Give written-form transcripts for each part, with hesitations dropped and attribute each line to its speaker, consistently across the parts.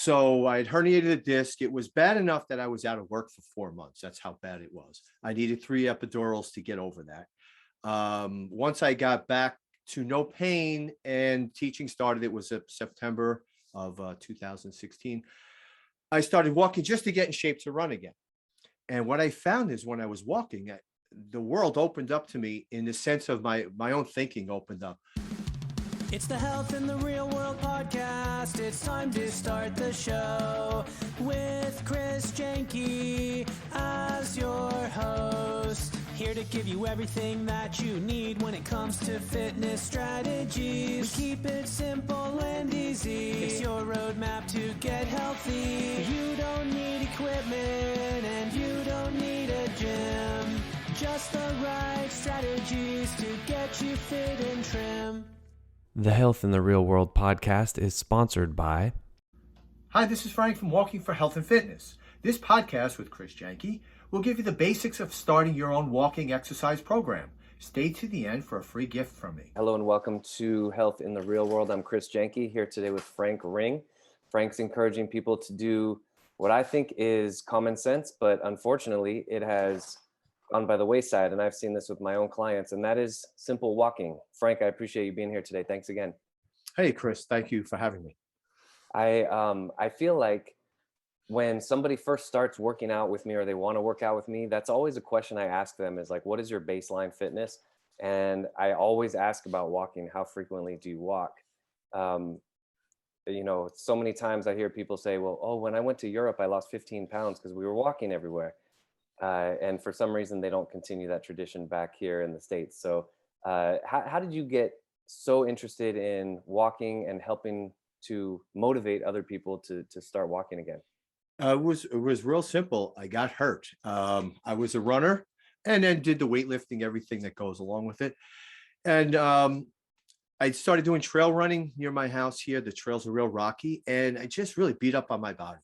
Speaker 1: So I had herniated a disc. It was bad enough that I was out of work for 4 months. That's how bad it was. I needed 3 epidurals to get over that. Once I got back to no pain and teaching started, it was September of 2016. I started walking just to get in shape to run again. And what I found is when I was walking, the world opened up to me in the sense of my own thinking opened up.
Speaker 2: It's the Health in the Real World podcast. It's time to start the show with Chris Janke as your host. Here to give you everything that you need when it comes to fitness strategies. We keep it simple and easy. It's your roadmap to get healthy. You don't need equipment and you don't need a gym. Just the right strategies to get you fit and trim.
Speaker 3: The Health in the Real World podcast is sponsored by...
Speaker 1: Hi, this is Frank from Walking for Health and Fitness. This podcast with Chris Janke will give you the basics of starting your own walking exercise program. Stay to the end for a free gift from me.
Speaker 3: Hello and welcome to Health in the Real World. I'm Chris Janke here today with Frank Ring. Frank's encouraging people to do what I think is common sense, but unfortunately it has gone by the wayside, and I've seen this with my own clients, and that is simple walking. Frank, I appreciate you being here today. Thanks again.
Speaker 1: Hey, Chris, thank you for having me.
Speaker 3: I feel like when somebody first starts working out with me or they want to work out with me, that's always a question I ask them is like, what is your baseline fitness? And I always ask about walking. How frequently do you walk? So many times I hear people say, well, when I went to Europe, I lost 15 pounds because we were walking everywhere. And for some reason, they don't continue that tradition back here in the States. So how did you get so interested in walking and helping to motivate other people to start walking again?
Speaker 1: It was real simple. I got hurt. I was a runner and then did the weightlifting, everything that goes along with it. And I started doing trail running near my house here. The trails are real rocky, and I just really beat up on my body.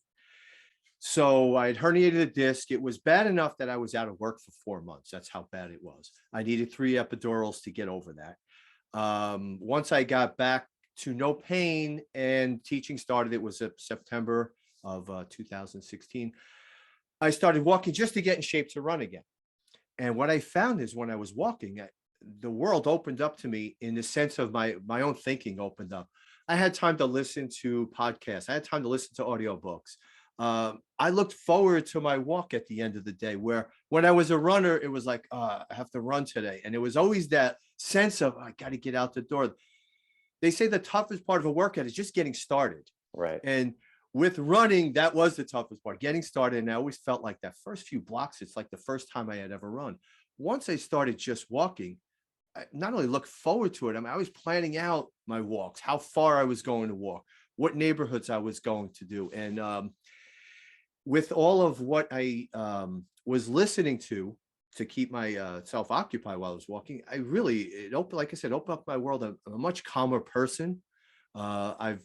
Speaker 1: So I had herniated a disc. It was bad enough that I was out of work for 4 months. That's how bad it was. I needed 3 epidurals to get over that. Once I got back to no pain and teaching started, it was September of 2016. I started walking just to get in shape to run again. And what I found is when I was walking, the world opened up to me in the sense of my own thinking opened up. I had time to listen to podcasts. I had time to listen to audiobooks. I looked forward to my walk at the end of the day, where when I was a runner, it was like, I have to run today. And it was always that sense of, I got to get out the door. They say the toughest part of a workout is just getting started.
Speaker 3: Right.
Speaker 1: And with running, that was the toughest part, getting started. And I always felt like that first few blocks, it's like the first time I had ever run. Once I started just walking, I not only looked forward to it, I was planning out my walks, how far I was going to walk, what neighborhoods I was going to do. And with all of what I was listening to keep myself occupied while I was walking, it opened, like I said, opened up my world. I'm a much calmer person. I've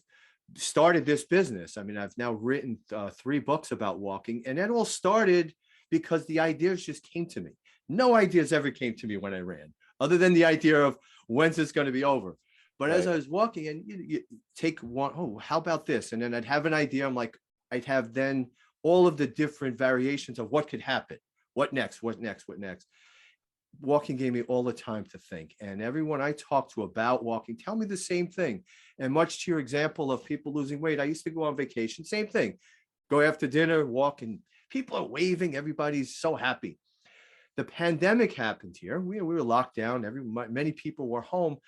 Speaker 1: started this business. I mean, I've now written 3 books about walking, and that all started because the ideas just came to me. No ideas ever came to me when I ran, other than the idea of when's this going to be over. But right. As I was walking, and you take one, how about this? And then I'd have an idea. I'm like, I'd have then all of the different variations of what could happen. What next? What next? What next? Walking gave me all the time to think. And everyone I talk to about walking tell me the same thing. And much to your example of people losing weight, I used to go on vacation, same thing. Go after dinner, walk, and people are waving. Everybody's so happy. The pandemic happened here. We were locked down. Many people were home.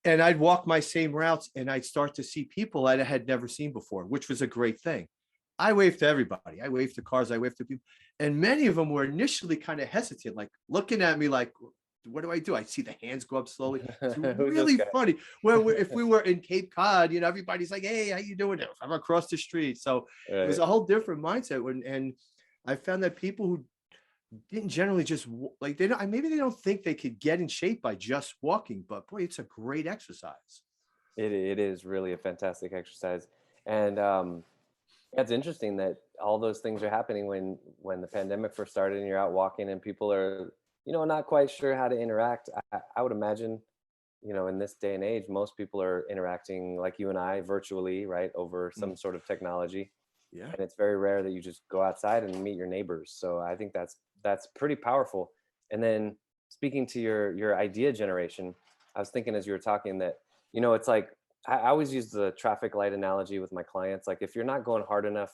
Speaker 1: And I'd walk my same routes, and I'd start to see people that I had never seen before, which was a great thing. I waved to everybody. I waved to cars. I waved to people. And many of them were initially kind of hesitant, like looking at me like, what do? I see the hands go up slowly. It's really funny. If we were in Cape Cod, everybody's like, hey, how you doing? I'm across the street. So It was a whole different mindset. And I found that people who didn't generally just like, maybe they don't think they could get in shape by just walking, but boy, it's a great exercise.
Speaker 3: It is really a fantastic exercise. And, it's interesting that all those things are happening when the pandemic first started and you're out walking and people are, not quite sure how to interact. I would imagine in this day and age, most people are interacting like you and I virtually, right, over
Speaker 1: Mm.
Speaker 3: some sort of technology.
Speaker 1: Yeah.
Speaker 3: And it's very rare that you just go outside and meet your neighbors. So I think that's pretty powerful. And then speaking to your idea generation, I was thinking as you were talking that, it's like I always use the traffic light analogy with my clients. Like if you're not going hard enough,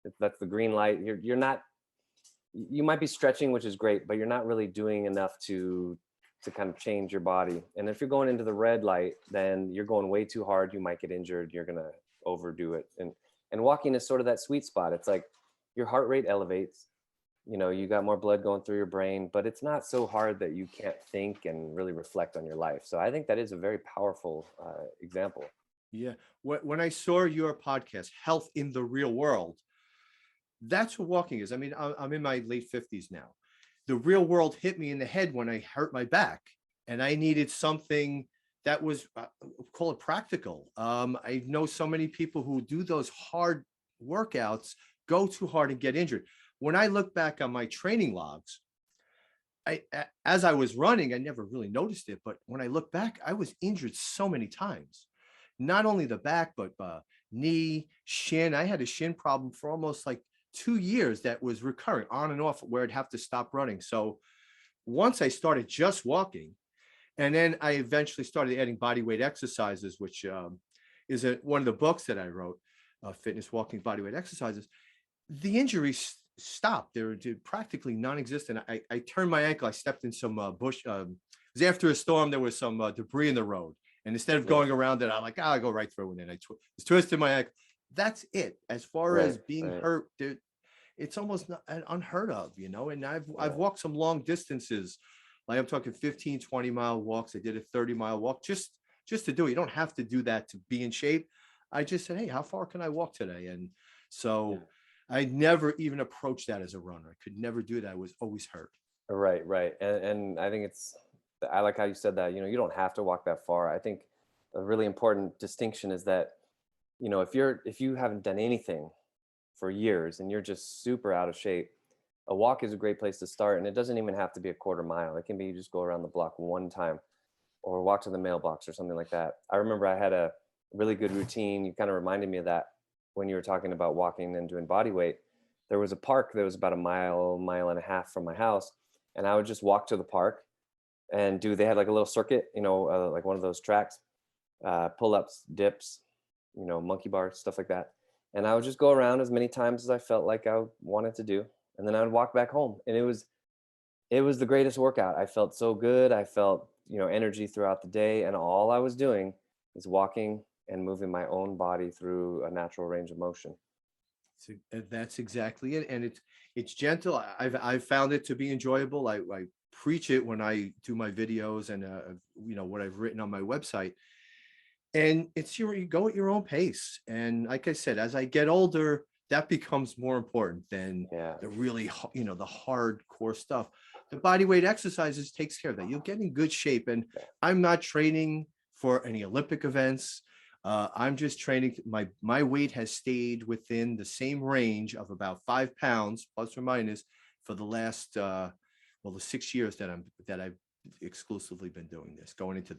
Speaker 3: if that's the green light, you're not, you might be stretching, which is great, but you're not really doing enough to kind of change your body. And if you're going into the red light, then you're going way too hard. You might get injured. You're gonna overdo it. And walking is sort of that sweet spot. It's like your heart rate elevates. You got more blood going through your brain, but it's not so hard that you can't think and really reflect on your life. So I think that is a very powerful example.
Speaker 1: Yeah. When I saw your podcast, Health in the Real World, that's what walking is. I mean, I'm in my late 50s now. The real world hit me in the head when I hurt my back, and I needed something that was, call it practical. I know so many people who do those hard workouts, go too hard and get injured. When I look back on my training logs, as I was running, I never really noticed it, but when I look back, I was injured so many times. Not only the back, but knee, shin. I had a shin problem for almost like 2 years that was recurring on and off, where I'd have to stop running. So once I started just walking, and then I eventually started adding body weight exercises, which is one of the books that I wrote, Fitness Walking Body Weight Exercises. The injuries stopped. They were practically non-existent. I turned my ankle. I stepped in some bush. It was after a storm. There was some debris in the road. And instead of going around it, I'm like, I'll go right through. And then I was twisted my ankle. That's it. As far as being hurt, it's almost not unheard of, and I've walked some long distances. Like I'm talking 15, 20-mile walks. I did a 30-mile walk just to do it. You don't have to do that to be in shape. I just said, hey, how far can I walk today? And so I never even approached that as a runner. I could never do that. I was always hurt.
Speaker 3: Right. And I think I like how you said that, you don't have to walk that far. I think a really important distinction is that, if you haven't done anything for years and you're just super out of shape, a walk is a great place to start. And it doesn't even have to be a quarter mile. It can be you just go around the block one time or walk to the mailbox or something like that. I remember I had a really good routine. You kind of reminded me of that when you were talking about walking and doing body weight. There was a park that was about a mile and a half from my house. And I would just walk to the park and they had like a little circuit, like one of those tracks, pull-ups, dips, monkey bars, stuff like that. And I would just go around as many times as I felt like I wanted to do. And then I would walk back home. And it was the greatest workout. I felt so good. I felt, energy throughout the day. And all I was doing is walking and moving my own body through a natural range of motion.
Speaker 1: So that's exactly it. And it's gentle. I've found it to be enjoyable. I preach it when I do my videos and, what I've written on my website. And you go at your own pace. And like I said, as I get older, that becomes more important than the really, the hardcore stuff. The body weight exercises takes care of that. You'll get in good shape. And I'm not training for any Olympic events. I'm just training. My weight has stayed within the same range of about 5 pounds plus or minus for the last, the 6 years that I've exclusively been doing this, going into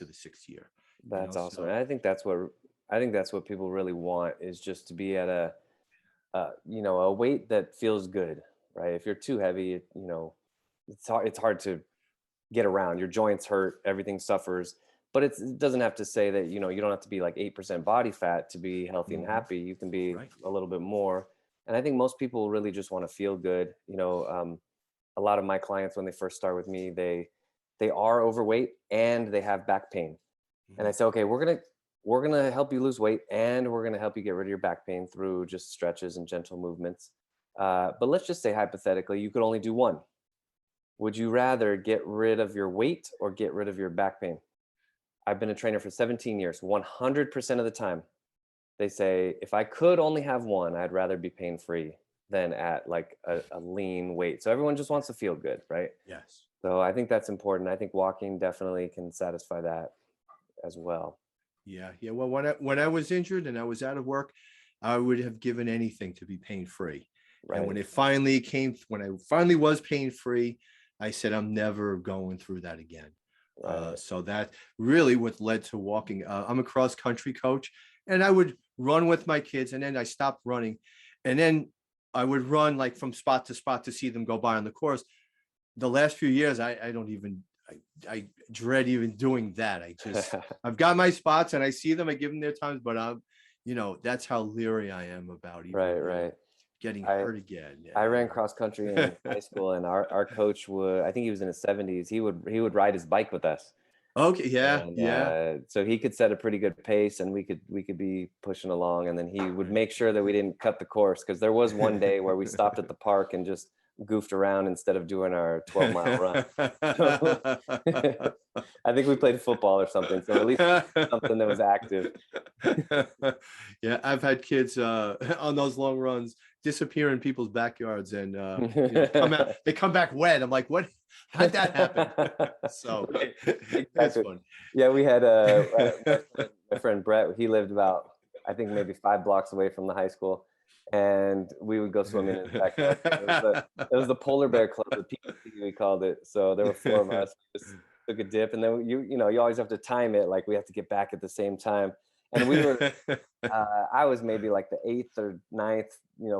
Speaker 1: the 6th year.
Speaker 3: That's awesome. And I think that's what people really want, is just to be at a weight that feels good, right? If you're too heavy, it's hard to get around. Your joints hurt, everything suffers. But it doesn't have to say that, you don't have to be like 8% body fat to be healthy and happy. You can be a little bit more. And I think most people really just want to feel good. A lot of my clients, when they first start with me, they are overweight and they have back pain. And I say, okay, we're gonna help you lose weight, and we're gonna help you get rid of your back pain through just stretches and gentle movements. But let's just say hypothetically, you could only do one. Would you rather get rid of your weight or get rid of your back pain? I've been a trainer for 17 years. 100% of the time, they say, if I could only have one, I'd rather be pain-free than at like a lean weight. So everyone just wants to feel good, right?
Speaker 1: Yes.
Speaker 3: So I think that's important. I think walking definitely can satisfy that as well.
Speaker 1: Yeah. Well, when I was injured and I was out of work, I would have given anything to be pain-free. Right. And when I finally was pain-free, I said, I'm never going through that again.
Speaker 3: Right.
Speaker 1: So that really what led to walking. I'm a cross country coach, and I would run with my kids, and then I stopped running, and then I would run like from spot to see them go by on the course. The last few years, I don't even, I dread even doing that. I've got my spots and I see them, I give them their times, but that's how leery I am about even,
Speaker 3: Right, right.
Speaker 1: getting
Speaker 3: I
Speaker 1: hurt again.
Speaker 3: I ran cross country in high school, and our coach would, I think he was in his 70s. He would ride his bike with us,
Speaker 1: Okay. Yeah.
Speaker 3: and
Speaker 1: Yeah.
Speaker 3: so he could set a pretty good pace, and we could be pushing along, and then he would make sure that we didn't cut the course, because there was one day where we stopped at the park and just goofed around instead of doing our 12-mile run. So I think we played football or something, so at least something that was active.
Speaker 1: Yeah, I've had kids on those long runs disappear in people's backyards and they come back wet. I'm like, what? How'd that happen? So
Speaker 3: Right,
Speaker 1: that's
Speaker 3: exactly.
Speaker 1: fun.
Speaker 3: Yeah, we had my friend Brett. He lived about, I think, maybe 5 blocks away from the high school, and we would go swimming in his backyard. It was the Polar Bear Club, the PBC, we called it. So there were 4 of us. We just took a dip, and then you always have to time it. Like, we have to get back at the same time, and we were. I was maybe like the 8th or 9th,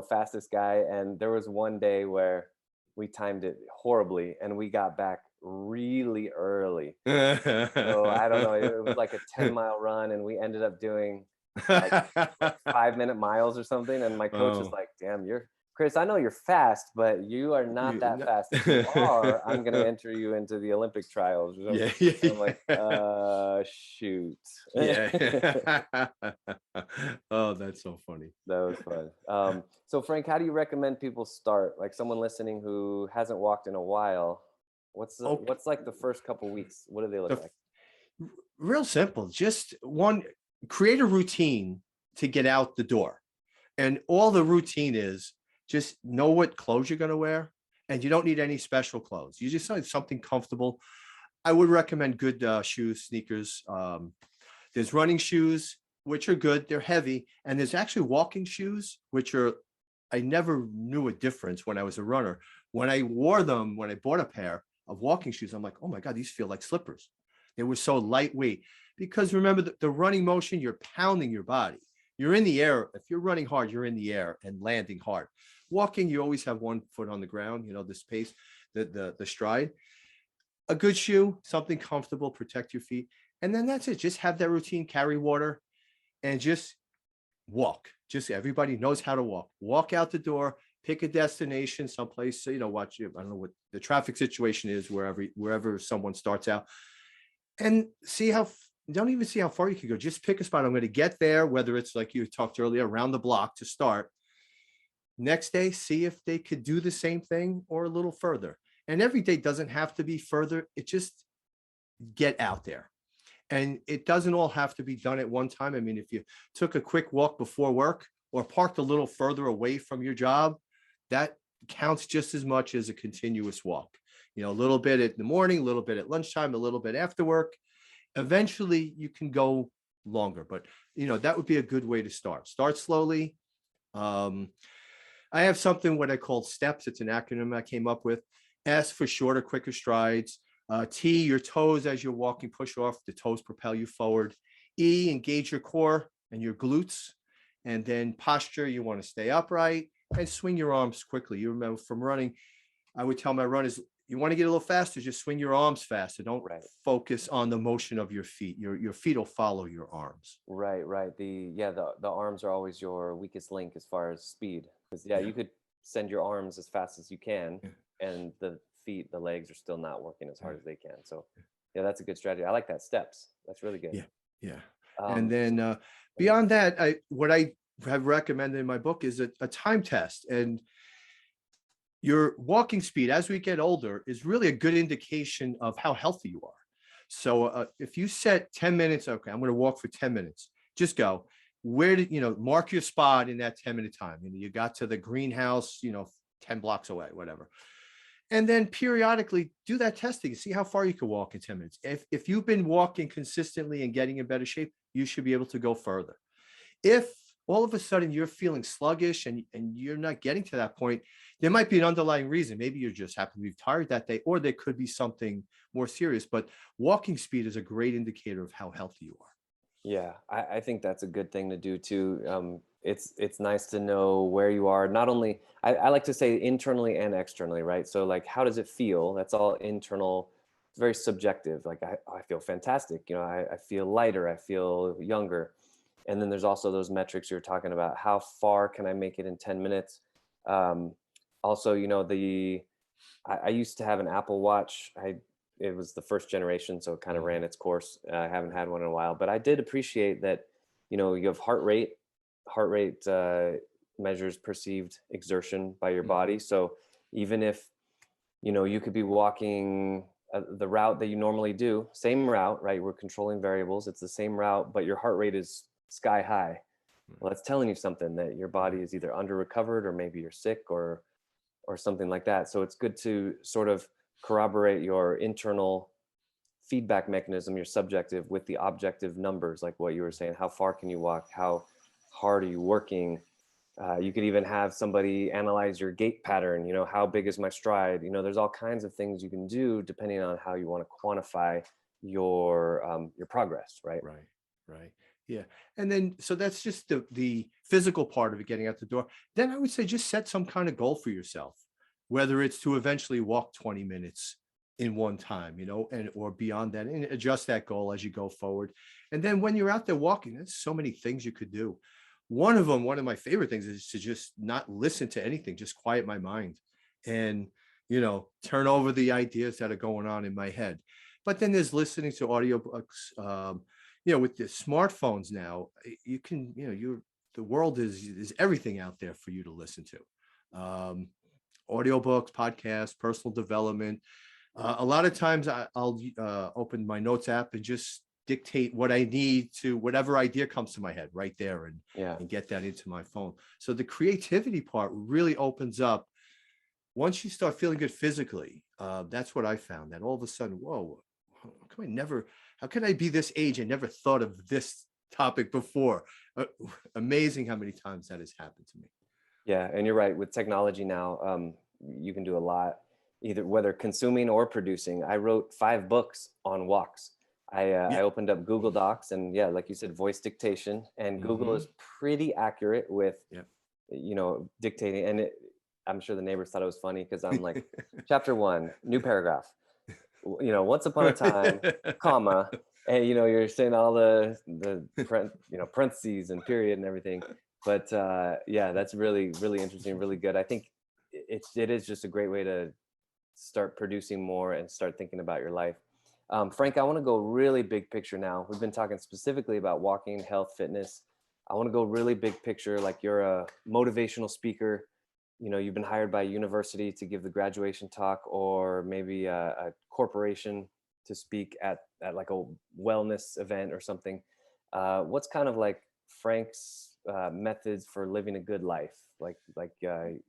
Speaker 3: fastest guy, and there was one day where we timed it horribly, and we got back really early. So I don't know, it was like a 10-mile run, and we ended up doing like 5-minute miles or something. And my coach was
Speaker 1: Oh.
Speaker 3: like, "Damn, Chris, I know you're fast, but you are not that fast. If you are, I'm gonna enter you into the Olympic trials."
Speaker 1: Yeah.
Speaker 3: And I'm like, shoot.
Speaker 1: Yeah. Oh, that's so funny.
Speaker 3: That was fun. So Frank, how do you recommend people start? Like, someone listening who hasn't walked in a while,
Speaker 1: Okay.
Speaker 3: what's like the first couple weeks? What do they look
Speaker 1: The
Speaker 3: like?
Speaker 1: Real simple. Just create a routine to get out the door. And all the routine is just know what clothes you're going to wear. And you don't need any special clothes. You just need something comfortable. I would recommend good shoes, sneakers. There's running shoes, which are good. They're heavy. And there's actually walking shoes, I never knew a difference when I was a runner. When I wore them, when I bought a pair of walking shoes, I'm like, oh my God, these feel like slippers. They were so lightweight. Because remember, the running motion, you're pounding your body. You're in the air. If you're running hard, you're in the air and landing hard. Walking, you always have one foot on the ground, the space, the stride. A good shoe, something comfortable, protect your feet. And then that's it. Just have that routine, carry water, and just walk. Just everybody knows how to walk. Walk out the door, pick a destination, someplace, watch I don't know what the traffic situation is, wherever someone starts out. And don't even see how far you can go. Just pick a spot. I'm going to get there, whether it's like you talked earlier, around the block to start. Next day, see if they could do the same thing or a little further. And every day doesn't have to be further. It just get out there. And it doesn't all have to be done at one time. I mean, if you took a quick walk before work or parked a little further away from your job, that counts just as much as a continuous walk. A little bit in the morning, a little bit at lunchtime, a little bit after work. Eventually you can go longer, but that would be a good way to start slowly. I have something what I call steps. It's an acronym I came up with. S for shorter, quicker strides. T, your toes as you're walking, push off. The toes propel you forward. E, engage your core and your glutes. And then posture, you want to stay upright and swing your arms quickly. You remember from running, I would tell my runners, you want to get a little faster, just swing your arms faster. Don't focus on the motion of your feet. Your feet will follow your arms.
Speaker 3: Right. The arms are always your weakest link as far as speed. Because you could send your arms as fast as you can, and the feet, the legs are still not working as hard as they can. So that's a good strategy. I like that. Steps. That's really good.
Speaker 1: Yeah. And then beyond that, what I have recommended in my book is a time test. And your walking speed as we get older is really a good indication of how healthy you are. So if you set 10 minutes, okay, I'm going to walk for 10 minutes, just go. Where did mark your spot in that 10-minute time? You got to the greenhouse, 10 blocks away, whatever. And then periodically do that testing and see how far you can walk in 10 minutes. If you've been walking consistently and getting in better shape, you should be able to go further. If all of a sudden you're feeling sluggish and you're not getting to that point, there might be an underlying reason. Maybe you just happen to be tired that day, or there could be something more serious. But walking speed is a great indicator of how healthy you are.
Speaker 3: Yeah, I think that's a good thing to do too. It's nice to know where you are. Not only I like to say internally and externally, right? So like, how does it feel? That's all internal. It's very subjective. Like I feel fantastic. You know, I feel lighter. I feel younger. And then there's also those metrics you're talking about. How far can I make it in 10 minutes? Um, Also, you know, I used to have an Apple Watch. It was the first generation, so it kind of ran its course. I haven't had one in a while, but I did appreciate that. You know, you have heart rate measures perceived exertion by your
Speaker 1: Mhm.
Speaker 3: body. So even if, you know, you could be walking the route that you normally do, same route, right? We're controlling variables. It's the same route, but your heart rate is sky high. Well, that's telling you something, that your body
Speaker 1: Right.
Speaker 3: is either under recovered, or maybe you're sick, or something like that. So it's good to sort of corroborate your internal feedback mechanism, your subjective, with the objective numbers, like what you were saying. How far can you walk? How hard are you working? You could even have somebody analyze your gait pattern. You know, how big is my stride? You know, there's all kinds of things you can do depending on how you want to quantify your progress, right?
Speaker 1: Right. Right. Yeah. And then, so that's just the physical part of it, getting out the door. Then I would say just set some kind of goal for yourself, whether it's to eventually walk 20 minutes in one time, and or beyond that, and adjust that goal as you go forward. And then when you're out there walking, there's so many things you could do. One of my favorite things is to just not listen to anything, just quiet my mind and, turn over the ideas that are going on in my head. But then there's listening to audiobooks. With the smartphones now, you can, the world is everything out there for you to listen to. Audiobooks, podcasts, personal development. A lot of times I'll open my notes app and just dictate what I need to whatever idea comes to my head right there, and
Speaker 3: Yeah.
Speaker 1: get that into my phone. So the creativity part really opens up once you start feeling good physically. That's what I found, that all of a sudden, whoa, how can I be this age? I never thought of this topic before. Amazing how many times that has happened to me.
Speaker 3: Yeah, and you're right. With technology now, you can do a lot, either whether consuming or producing. I wrote 5 books on walks. I
Speaker 1: Yeah.
Speaker 3: opened up Google Docs, and yeah, like you said, voice dictation, and Google
Speaker 1: Hmm.
Speaker 3: is pretty accurate with,
Speaker 1: Yeah.
Speaker 3: you know, dictating. And I'm sure the neighbors thought it was funny because I'm like, chapter 1, new paragraph. You know, once upon a time, comma, and you know, you're saying all the parentheses and period and everything. But yeah, that's really really interesting, really good. I think it is just a great way to start producing more and start thinking about your life. Frank, I want to go really big picture now. We've been talking specifically about walking, health, fitness. I want to go really big picture. Like, you're a motivational speaker. You know, you've been hired by a university to give the graduation talk, or maybe a corporation to speak at like a wellness event or something. What's kind of like Frank's methods for living a good life?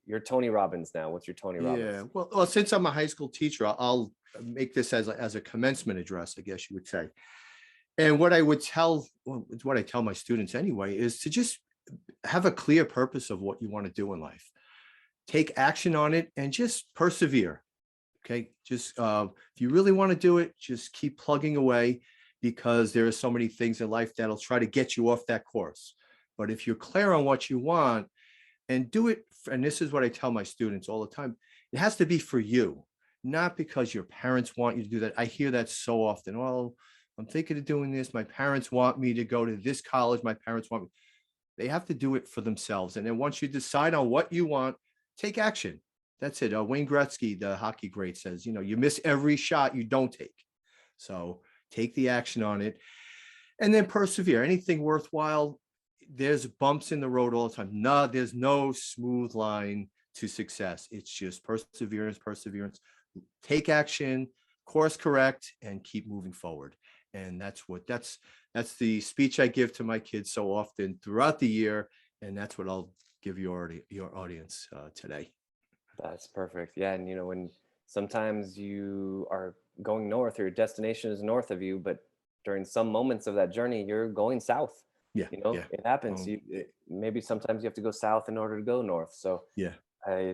Speaker 3: You're Tony Robbins now. What's your Tony
Speaker 1: Yeah.
Speaker 3: Robbins?
Speaker 1: Well, since I'm a high school teacher, I'll make this as a commencement address, I guess you would say. And it's what I tell my students anyway, is to just have a clear purpose of what you want to do in life. Take action on it and just persevere. Okay. Just if you really want to do it, just keep plugging away, because there are so many things in life that'll try to get you off that course. But if you're clear on what you want and do it, and this is what I tell my students all the time, it has to be for you, not because your parents want you to do that. I hear that so often. Well, I'm thinking of doing this. My parents want me to go to this college. My parents want me. They have to do it for themselves. And then once you decide on what you want, take action. That's it. Wayne Gretzky, the hockey great, says, you miss every shot you don't take. So take the action on it and then persevere. Anything worthwhile, there's bumps in the road all the time. No, there's no smooth line to success. It's just perseverance. Take action, course correct, and keep moving forward. And that's the speech I give to my kids so often throughout the year, and that's what I'll give your audience today.
Speaker 3: That's perfect. Yeah, and you know, when sometimes you are going north, or your destination is north of you, but during some moments of that journey, you're going south.
Speaker 1: Yeah.
Speaker 3: You know,
Speaker 1: Yeah.
Speaker 3: it happens. Maybe sometimes you have to go south in order to go north. So
Speaker 1: Yeah.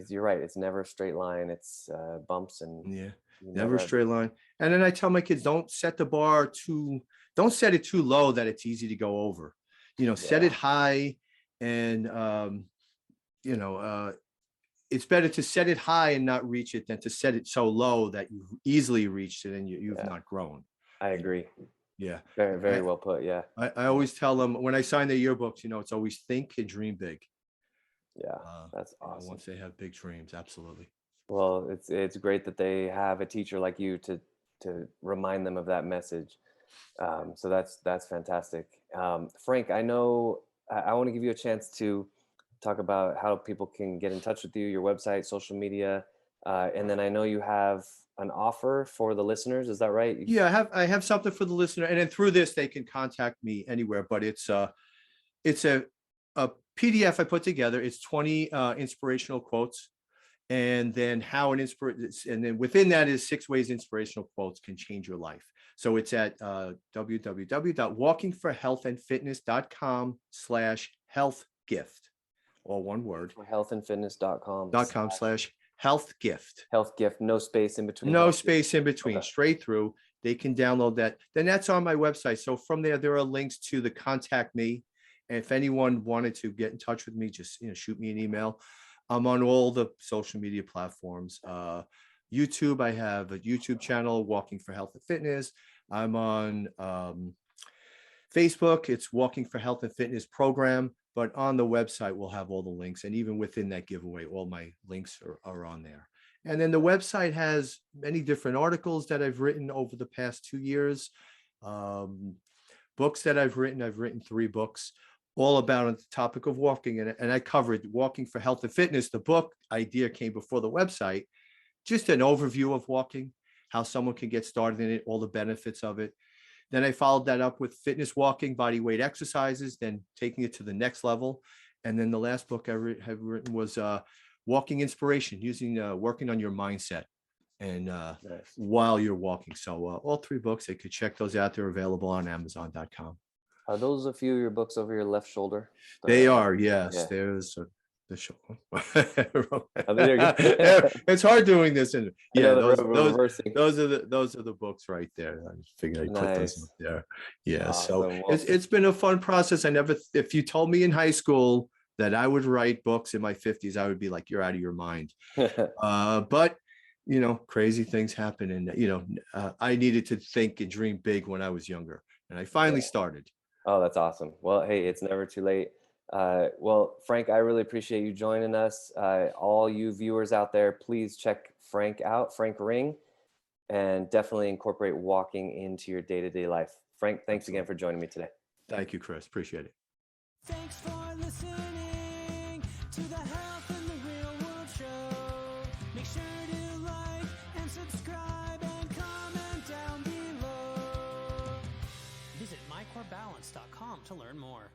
Speaker 3: you're right. It's never a straight line. It's bumps, and
Speaker 1: Yeah.
Speaker 3: you
Speaker 1: Never a
Speaker 3: never.
Speaker 1: straight line. And then I tell my kids, don't set it too low that it's easy to go over. Set
Speaker 3: Yeah,
Speaker 1: it high, and you know, it's better to set it high and not reach it than to set it so low that you've easily reached it and you've
Speaker 3: yeah,
Speaker 1: not grown.
Speaker 3: I
Speaker 1: You know?
Speaker 3: agree.
Speaker 1: Yeah.
Speaker 3: Very,
Speaker 1: I,
Speaker 3: very well put. Yeah,
Speaker 1: I always tell them when I sign their yearbooks, it's always think and dream big.
Speaker 3: yeah, that's awesome.
Speaker 1: Once they have big dreams, absolutely.
Speaker 3: Well, it's great that they have a teacher like you to remind them of that message. So that's fantastic. Frank, I know I want to give you a chance to talk about how people can get in touch with you, your website, social media, and then I know you have an offer for the listeners. Is that right?
Speaker 1: Yeah, I have something for the listener, and then through this they can contact me anywhere. But it's a PDF I put together. It's 20 inspirational quotes, and then and then within that is 6 ways inspirational quotes can change your life. So it's at www.walkingforhealthandfitness.com/health gift, all one word,
Speaker 3: For healthandfitness.com
Speaker 1: .com/health gift.
Speaker 3: health gift, no space in between.
Speaker 1: No
Speaker 3: Health gift.
Speaker 1: space in between,
Speaker 3: Okay.
Speaker 1: straight through. They can download that. Then that's on my website. So from there are links to the contact me. And if anyone wanted to get in touch with me, just shoot me an email. I'm on all the social media platforms. YouTube, I have a YouTube channel, Walking for Health and Fitness. I'm on Facebook, it's Walking for Health and Fitness program. But on the website, we'll have all the links. And even within that giveaway, all my links are on there. And then the website has many different articles that I've written over the past 2 years. Books that I've written 3 books, all about the topic of walking. And I covered Walking for Health and Fitness. The book idea came before the website, just an overview of walking, how someone can get started in it, all the benefits of it. Then I followed that up with fitness walking, body weight exercises, then taking it to the next level. And then the last book I have written was Walking Inspiration, working on your mindset and
Speaker 3: Nice.
Speaker 1: while you're walking. So all 3 books, they could check those out. They're available on Amazon.com.
Speaker 3: Are those a few of your books over your left shoulder?
Speaker 1: They are, yes.
Speaker 3: Yeah.
Speaker 1: There's the show.
Speaker 3: Oh, there you go.
Speaker 1: It's hard doing this, and
Speaker 3: I know
Speaker 1: yeah,
Speaker 3: the reversing.
Speaker 1: those are the books right there. I figured I'd put those
Speaker 3: Nice.
Speaker 1: up there. Yeah,
Speaker 3: Awesome.
Speaker 1: so
Speaker 3: Well,
Speaker 1: it's been a fun process. If you told me in high school that I would write books in my 50s, I would be like, you're out of your mind. But crazy things happen, and I needed to think and dream big when I was younger, and I finally started.
Speaker 3: Oh, that's awesome. Well, hey, it's never too late. Well, Frank, I really appreciate you joining us. All you viewers out there, please check Frank out, Frank Ring, and definitely incorporate walking into your day-to-day life. Frank, thanks again for joining me today.
Speaker 1: Thank you, Chris. Appreciate it.
Speaker 2: Thanks for listening to the Health in the Real World Show. Make sure to like and subscribe and comment down below. Visit mycorebalance.com to learn more.